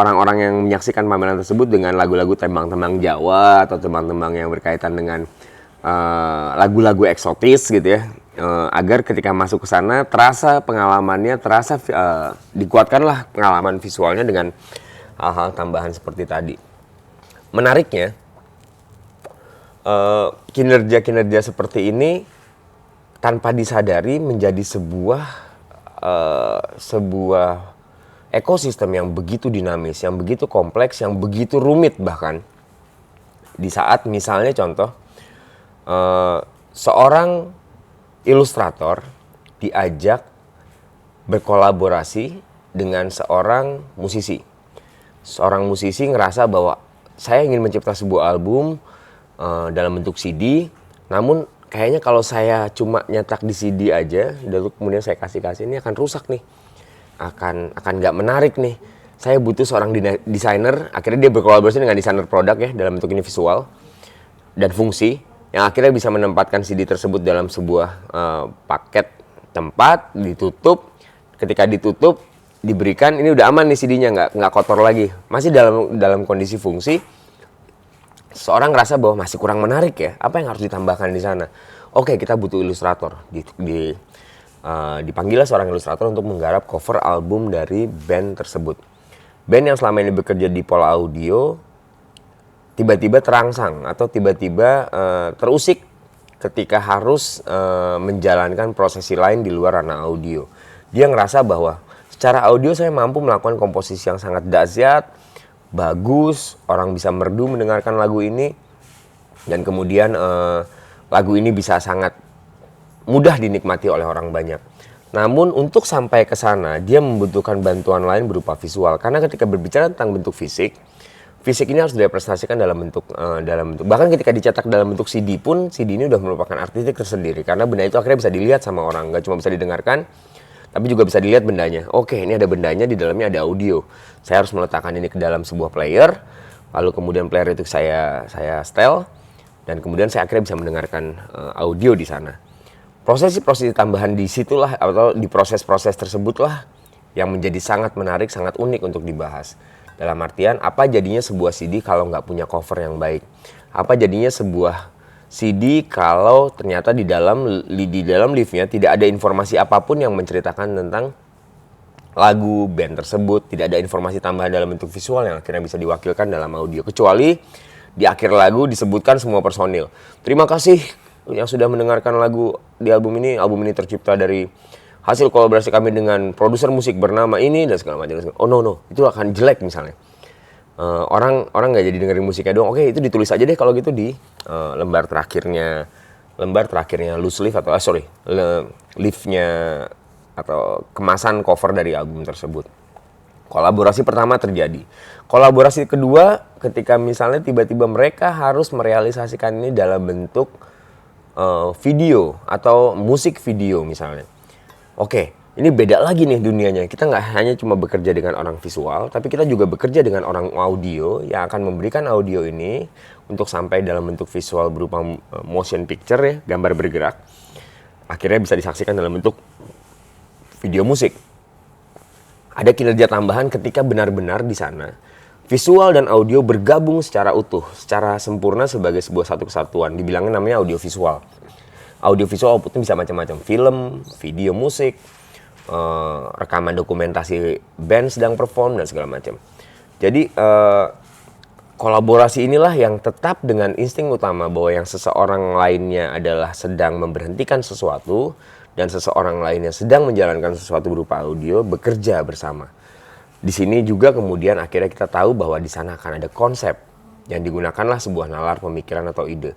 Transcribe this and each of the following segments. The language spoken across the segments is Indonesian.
Orang-orang yang menyaksikan pameran tersebut dengan lagu-lagu tembang-tembang Jawa atau tembang-tembang yang berkaitan dengan lagu-lagu eksotis gitu ya, agar ketika masuk ke sana terasa pengalamannya, dikuatkanlah pengalaman visualnya dengan hal-hal tambahan seperti tadi. Menariknya, kinerja-kinerja seperti ini tanpa disadari menjadi sebuah ekosistem yang begitu dinamis, yang begitu kompleks, yang begitu rumit bahkan. Di saat misalnya contoh, seorang ilustrator diajak berkolaborasi dengan seorang musisi. Seorang musisi ngerasa bahwa saya ingin mencipta sebuah album dalam bentuk CD, namun kayaknya kalau saya cuma nyetak di CD aja, lalu kemudian saya kasih ini akan rusak nih. akan nggak menarik nih. Saya butuh seorang desainer. Akhirnya dia berkolaborasi dengan desainer produk ya, dalam bentuk ini visual dan fungsi, yang akhirnya bisa menempatkan CD tersebut dalam sebuah paket tempat, ditutup. Ketika ditutup, diberikan, ini udah aman nih CD-nya, nggak kotor lagi, masih dalam kondisi fungsi. Seorang ngerasa bahwa masih kurang menarik ya, apa yang harus ditambahkan di sana? Oke, kita butuh ilustrator. Dipanggillah seorang ilustrator untuk menggarap cover album dari band tersebut. Band yang selama ini bekerja di Pola Audio tiba-tiba terangsang atau tiba-tiba terusik ketika harus menjalankan prosesi lain di luar ranah audio. Dia ngerasa bahwa secara audio saya mampu melakukan komposisi yang sangat dahsyat, bagus, orang bisa merdu mendengarkan lagu ini, dan kemudian lagu ini bisa sangat mudah dinikmati oleh orang banyak. Namun untuk sampai ke sana dia membutuhkan bantuan lain berupa visual, karena ketika berbicara tentang bentuk fisik ini harus direpresentasikan dalam bentuk bahkan ketika dicetak dalam bentuk CD pun, CD ini udah merupakan artistik tersendiri, karena benda itu akhirnya bisa dilihat sama orang, nggak cuma bisa didengarkan tapi juga bisa dilihat bendanya. Oke, ini ada bendanya, di dalamnya ada audio. Saya harus meletakkan ini ke dalam sebuah player, lalu kemudian player itu saya setel, dan kemudian saya akhirnya bisa mendengarkan audio di sana. Proses tambahan di situlah, atau di proses-proses tersebutlah yang menjadi sangat menarik, sangat unik untuk dibahas. Dalam artian, apa jadinya sebuah CD kalau nggak punya cover yang baik? Apa jadinya sebuah CD kalau ternyata di dalam liftnya tidak ada informasi apapun yang menceritakan tentang lagu band tersebut, tidak ada informasi tambahan dalam bentuk visual yang akhirnya bisa diwakilkan dalam audio, kecuali di akhir lagu disebutkan semua personil. Terima kasih yang sudah mendengarkan lagu di album ini. Album ini tercipta dari hasil kolaborasi kami dengan produser musik bernama ini dan segala macam. Oh no, itu akan jelek misalnya. Orang nggak jadi dengerin musiknya doang. Oke, itu ditulis aja deh kalau gitu di lembar terakhirnya loose leaf atau leafnya atau kemasan cover dari album tersebut. Kolaborasi pertama terjadi. Kolaborasi kedua ketika misalnya tiba-tiba mereka harus merealisasikan ini dalam bentuk video atau musik video misalnya. Oke, ini beda lagi nih dunianya. Kita nggak hanya cuma bekerja dengan orang visual, tapi kita juga bekerja dengan orang audio yang akan memberikan audio ini untuk sampai dalam bentuk visual berupa motion picture ya, gambar bergerak. Akhirnya bisa disaksikan dalam bentuk video musik. Ada kinerja tambahan ketika benar-benar di sana visual dan audio bergabung secara utuh, secara sempurna sebagai sebuah satu kesatuan. Dibilangnya namanya audiovisual. Audiovisual outputnya bisa macam-macam, film, video musik, rekaman dokumentasi band sedang perform dan segala macam. Jadi kolaborasi inilah yang tetap dengan insting utama bahwa yang seseorang lainnya adalah sedang memberhentikan sesuatu dan seseorang lainnya sedang menjalankan sesuatu berupa audio, bekerja bersama. Di sini juga kemudian akhirnya kita tahu bahwa di sana akan ada konsep yang digunakanlah sebuah nalar pemikiran atau ide.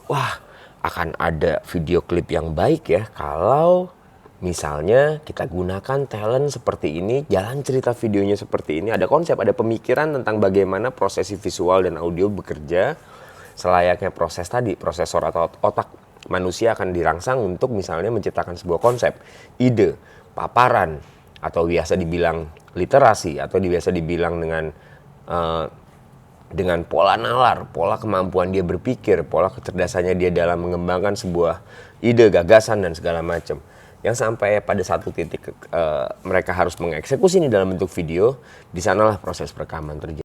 Wah, akan ada video klip yang baik ya kalau Misalnya kita gunakan talent seperti ini, jalan cerita videonya seperti ini, ada konsep, ada pemikiran tentang bagaimana prosesi visual dan audio bekerja selayaknya proses tadi, prosesor atau otak manusia akan dirangsang untuk misalnya menciptakan sebuah konsep, ide, paparan, atau biasa dibilang literasi, atau biasa dibilang dengan pola nalar, pola kemampuan dia berpikir, pola kecerdasannya dia dalam mengembangkan sebuah ide, gagasan, dan segala macam. Yang sampai pada satu titik mereka harus mengeksekusi ini dalam bentuk video, di sanalah proses perekaman terjadi.